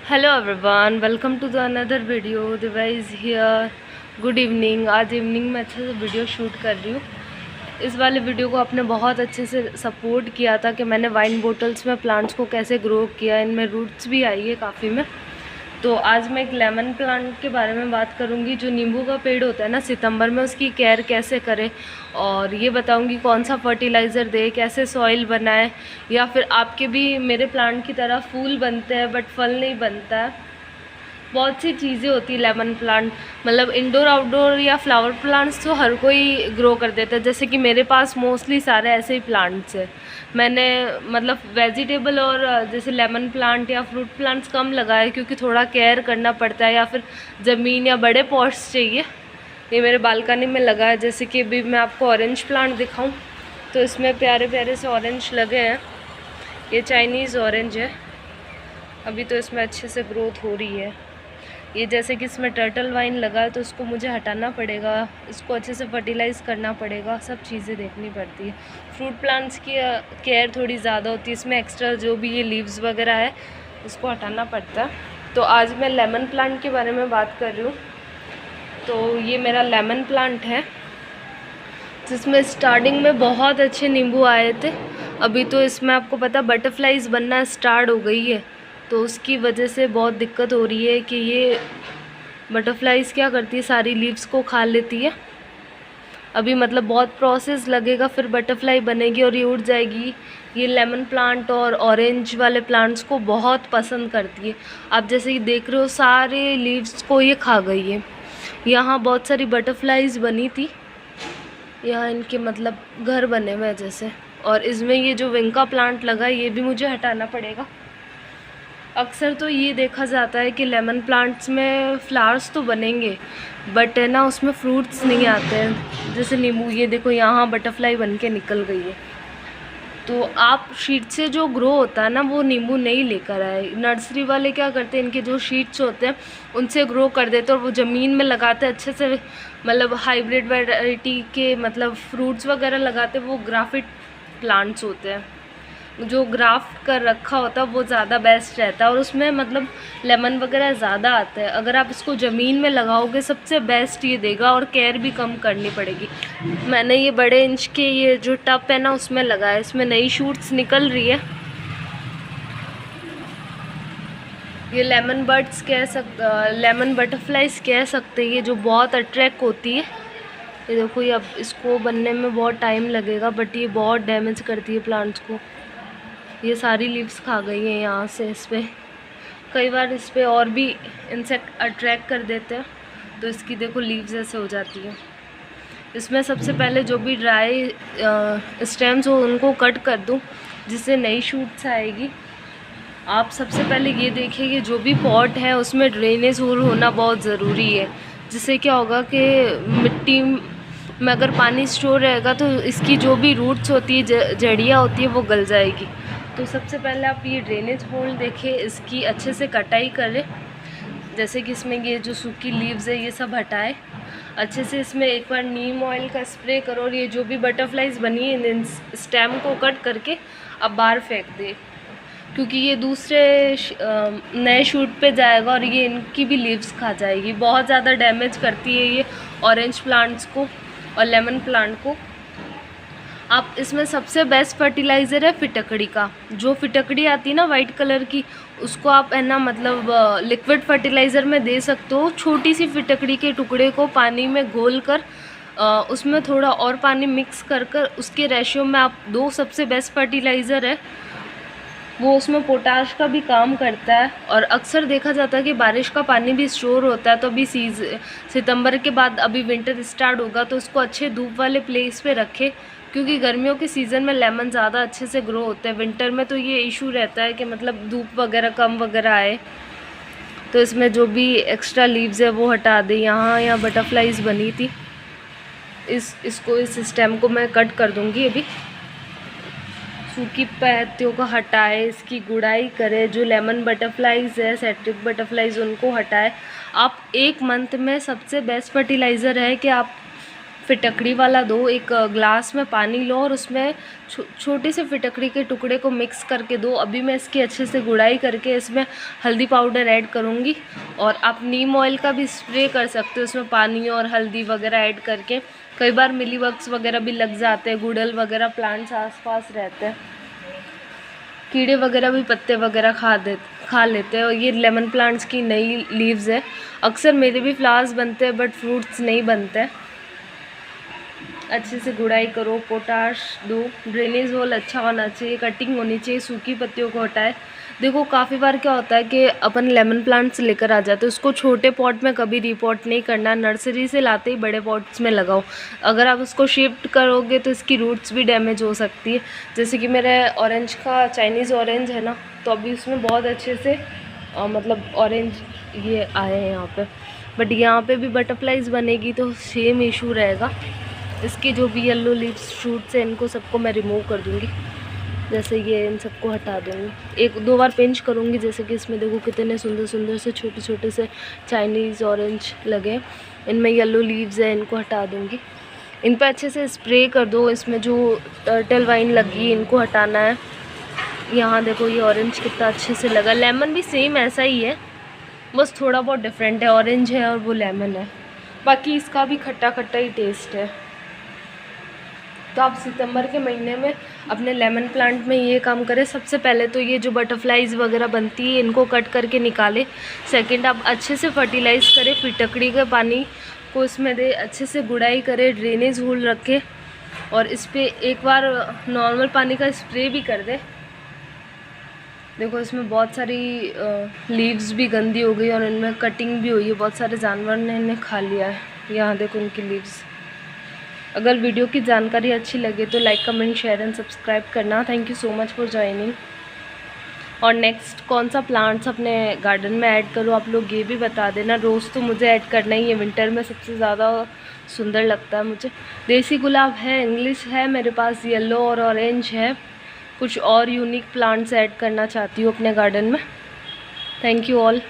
Hello everyone, welcome to the another video. Diva is here. Good evening. आज evening में अच्छे से वीडियो शूट कर रही हूँ। इस वाले वीडियो को आपने बहुत अच्छे से सपोर्ट किया था कि मैंने वाइन बोटल्स में प्लांट्स को कैसे ग्रो किया, इनमें रूट्स भी आई है काफ़ी में। तो आज मैं एक लेमन प्लांट के बारे में बात करूंगी। जो नींबू का पेड़ होता है ना, सितंबर में उसकी केयर कैसे करें, और ये बताऊंगी कौन सा फर्टिलाइज़र दे, कैसे सॉइल बनाए, या फिर आपके भी मेरे प्लांट की तरह फूल बनते हैं बट फल नहीं बनता है। बहुत सी चीज़ें होती है लेमन प्लांट, मतलब इंडोर आउटडोर या फ्लावर प्लांट्स तो हर कोई ग्रो कर देता है। जैसे कि मेरे पास मोस्टली सारे ऐसे ही प्लांट्स हैं। मैंने मतलब वेजिटेबल और जैसे लेमन प्लांट या फ्रूट प्लांट्स कम लगाए, क्योंकि थोड़ा केयर करना पड़ता है, या फिर ज़मीन या बड़े पॉट्स चाहिए। ये मेरे बालकनी में लगा है। जैसे कि अभी मैं आपको ऑरेंज प्लांट दिखाऊं तो इसमें प्यारे प्यारे से ऑरेंज लगे हैं। ये चाइनीज़ ऑरेंज है। अभी तो इसमें अच्छे से ग्रोथ हो रही है। ये जैसे कि इसमें टर्टल वाइन लगा है तो उसको मुझे हटाना पड़ेगा, इसको अच्छे से फर्टिलाइज़ करना पड़ेगा, सब चीज़ें देखनी पड़ती है। फ्रूट प्लांट्स की केयर थोड़ी ज़्यादा होती है, इसमें एक्स्ट्रा जो भी ये लीव्स वगैरह है उसको हटाना पड़ता है। तो आज मैं लेमन प्लांट के बारे में बात कर रही हूँ। तो ये मेरा लेमन प्लांट है जिसमें स्टार्टिंग में बहुत अच्छे नींबू आए थे। अभी तो इसमें आपको पता बटरफ्लाइज बनना स्टार्ट हो गई है, तो उसकी वजह से बहुत दिक्कत हो रही है कि ये बटरफ्लाइज क्या करती है, सारी लीव्स को खा लेती है। अभी मतलब बहुत प्रोसेस लगेगा, फिर बटरफ्लाई बनेगी और ये उड़ जाएगी। ये लेमन प्लांट और ऑरेंज वाले प्लांट्स को बहुत पसंद करती है। आप जैसे कि देख रहे हो सारे लीव्स को ये खा गई है। यहाँ बहुत सारी बटरफ्लाइज बनी थी, यहाँ इनके मतलब घर बने हुए हैं जैसे। और इसमें ये जो विंका प्लांट लगा है ये भी मुझे हटाना पड़ेगा। अक्सर तो ये देखा जाता है कि लेमन प्लांट्स में फ्लावर्स तो बनेंगे बट है ना, उसमें फ्रूट्स नहीं आते हैं। जैसे नींबू, ये देखो यहाँ बटरफ्लाई बन के निकल गई है। तो आप शीट से जो ग्रो होता है ना वो नींबू नहीं लेकर आए। नर्सरी वाले क्या करते हैं, इनके जो शीट्स होते हैं उनसे ग्रो कर देते हैं और वो ज़मीन में लगाते हैं अच्छे से। मतलब हाइब्रिड वैरायटी के मतलब फ्रूट्स वगैरह लगाते हैं, वो ग्राफ्टिड प्लांट्स होते हैं। जो ग्राफ्ट कर रखा होता है वो ज़्यादा बेस्ट रहता है और उसमें मतलब लेमन वगैरह ज़्यादा आता है। अगर आप इसको ज़मीन में लगाओगे सबसे बेस्ट ये देगा और केयर भी कम करनी पड़ेगी। मैंने ये बड़े इंच के ये जो टब है ना उसमें लगाया, इसमें नई शूट्स निकल रही है। ये लेमन बर्ड्स लेमन बटरफ्लाइज कह सकते हैं, ये जो बहुत अट्रैक्ट होती है। ये देखो, ये अब इसको बनने में बहुत टाइम लगेगा बट ये बहुत डैमेज करती है प्लांट्स को। ये सारी लीव्स खा गई हैं यहाँ से। इस पर कई बार इस पर और भी इंसेक्ट अट्रैक्ट कर देते हैं, तो इसकी देखो लीव्स ऐसे हो जाती है। इसमें सबसे पहले जो भी ड्राई स्टेम्स हो उनको कट कर दूँ जिससे नई शूट्स आएगी। आप सबसे पहले ये देखिए कि जो भी पॉट है उसमें ड्रेनेज होना बहुत ज़रूरी है। जिससे क्या होगा कि मिट्टी में अगर पानी स्टोर रहेगा तो इसकी जो भी रूट्स होती है, जड़ियाँ होती है, वो गल जाएगी। तो सबसे पहले आप ये ड्रेनेज होल देखें, इसकी अच्छे से कटाई करें। जैसे कि इसमें ये जो सूखी लीव्स है ये सब हटाए अच्छे से। इसमें एक बार नीम ऑयल का स्प्रे करो और ये जो भी बटरफ्लाइज बनी है इन स्टेम को कट करके अब बाहर फेंक दे, क्योंकि ये दूसरे नए शूट पे जाएगा और ये इनकी भी लीव्स खा जाएगी। बहुत ज़्यादा डैमेज करती है ये ऑरेंज प्लांट्स को और लेमन प्लांट को। आप इसमें सबसे बेस्ट फर्टिलाइज़र है फिटकड़ी का। जो फिटकड़ी आती है ना वाइट कलर की, उसको आप है ना मतलब लिक्विड फर्टिलाइज़र में दे सकते हो। छोटी सी फिटकड़ी के टुकड़े को पानी में घोल कर उसमें थोड़ा और पानी मिक्स कर कर उसके रेशियो में आप दो, सबसे बेस्ट फर्टिलाइज़र है वो। उसमें पोटाश का भी काम करता है। और अक्सर देखा जाता है कि बारिश का पानी भी स्टोर होता है, तो अभी सितंबर के बाद अभी विंटर स्टार्ट होगा तो उसको अच्छे धूप वाले प्लेस पे रखें, क्योंकि गर्मियों के सीज़न में लेमन ज़्यादा अच्छे से ग्रो होते हैं। विंटर में तो ये इशू रहता है कि मतलब धूप वगैरह कम वगैरह आए, तो इसमें जो भी एक्स्ट्रा लीव्स है वो हटा दें। यहाँ बटरफ्लाइज बनी थी, इस स्टेम को मैं कट कर दूँगी। अभी सूखी पत्तियों को हटाए, इसकी गुड़ाई करें। जो लेमन बटरफ्लाइज है, सेट्रिक बटरफ्लाइज, उनको हटाए। आप एक मंथ में सबसे बेस्ट फर्टिलाइज़र है कि आप फिटकड़ी वाला दो। एक ग्लास में पानी लो और उसमें छोटे से फिटकड़ी के टुकड़े को मिक्स करके दो। अभी मैं इसकी अच्छे से गुड़ाई करके इसमें हल्दी पाउडर ऐड करूँगी। और आप नीम ऑयल का भी स्प्रे कर सकते हो उसमें पानी और हल्दी वगैरह ऐड करके। कई बार मिलीबग्स वगैरह भी लग जाते हैं, गुड़हल वगैरह प्लांट्स आसपास रहते हैं, कीड़े वगैरह भी पत्ते वगैरह खा लेते हैं। और ये लेमन प्लांट्स की नई लीव्स है। अक्सर मेरे भी फ्लावर्स बनते हैं बट फ्रूट्स नहीं बनते। अच्छे से गुड़ाई करो, पोटाश दो, ड्रेनेज होल अच्छा होना चाहिए, कटिंग होनी चाहिए, सूखी पत्तियों को हटाए। देखो काफ़ी बार क्या होता है कि अपन लेमन प्लांट्स लेकर आ जाते हैं, उसको छोटे पॉट में कभी रिपोर्ट नहीं करना, नर्सरी से लाते ही बड़े पॉट्स में लगाओ। अगर आप उसको शिफ्ट करोगे तो इसकी रूट्स भी डैमेज हो सकती है। जैसे कि मेरे ऑरेंज का, चाइनीज़ ऑरेंज है ना, तो अभी उसमें बहुत अच्छे से मतलब ऑरेंज ये आए हैं यहाँ पे, बट यहाँ पे भी बटरफ्लाइज बनेगी तो सेम इशू रहेगा। इसकी जो भी येलो लीव्स शूट्स हैं इनको सबको मैं रिमूव कर दूँगी। जैसे ये इन सबको हटा दूँगी, 1-2 बार पिंच करूँगी। जैसे कि इसमें देखो कितने सुंदर सुंदर से छोटे छोटे से चाइनीज़ ऑरेंज लगे, इनमें येलो लीव्स है, इनको हटा दूँगी। इन पर अच्छे से स्प्रे कर दो। इसमें जो टर्टल वाइन लगी इनको हटाना है। यहाँ देखो ये ऑरेंज कितना अच्छे से लगा। लेमन भी सेम ऐसा ही है, बस थोड़ा बहुत डिफरेंट है, ऑरेंज है और वो लेमन है। बाकी इसका भी खट्टा खट्टा ही टेस्ट है। तो आप सितंबर के महीने में अपने लेमन प्लांट में ये काम करें। सबसे पहले तो ये जो बटरफ्लाइज वगैरह बनती है इनको कट करके निकालें। सेकंड, आप अच्छे से फर्टिलाइज़ करें, फिटकड़ी के पानी को इसमें दे, अच्छे से गुड़ाई करें, ड्रेनेज होल रखें और इस पर एक बार नॉर्मल पानी का स्प्रे भी कर दे। देखो इसमें बहुत सारी लीव्स भी गंदी हो गई और इनमें कटिंग भी हुई है, बहुत सारे जानवर ने इन्हें खा लिया है। यहाँ देखो उनकी लीव्स। अगर वीडियो की जानकारी अच्छी लगे तो like, comment, share and subscribe करना। Thank you so much for joining. और नेक्स्ट कौन सा प्लांट्स अपने गार्डन में ऐड करो आप लोग ये भी बता देना। रोज़ तो मुझे ऐड करना ही है, विंटर में सबसे ज़्यादा सुंदर लगता है मुझे। देसी गुलाब है, इंग्लिश है मेरे पास, येलो और ऑरेंज है। कुछ और यूनिक प्लांट्स ऐड करना चाहती हूँ अपने गार्डन में। Thank you all.